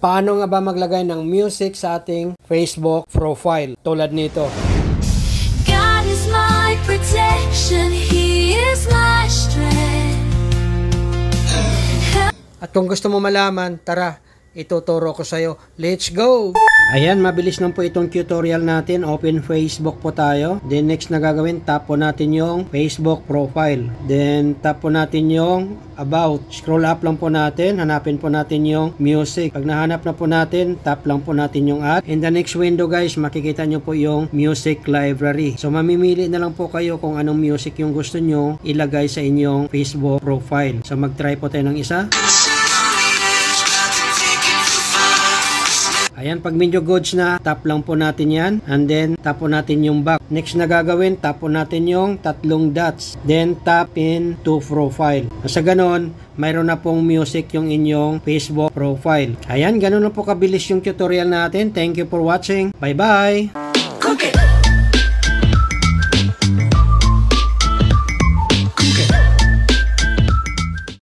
Paano nga ba maglagay ng music sa ating Facebook profile? Tulad nito. God is my protection, He is my strength. At kung gusto mo malaman, tara, ituturo ko sa'yo. Let's go! Ayan, mabilis lang po itong tutorial natin. Open Facebook po tayo. Then next na gagawin, tap po natin yung Facebook profile. Then tap po natin yung about. Scroll up lang po natin. Hanapin po natin yung music. Pag nahanap na po natin, tap lang po natin yung add. In the next window guys, makikita nyo po yung music library. So mamimili na lang po kayo kung anong music yung gusto nyo ilagay sa inyong Facebook profile. So mag-try po tayo ng isa. Ayan, pag medyo goods na, tap lang po natin yan. And then, tap po natin yung back. Next na gagawin, tap po natin yung tatlong dots. Then, tap in to profile. Sa ganon, mayroon na pong music yung inyong Facebook profile. Ayan, ganon na po kabilis yung tutorial natin. Thank you for watching. Bye-bye! Okay.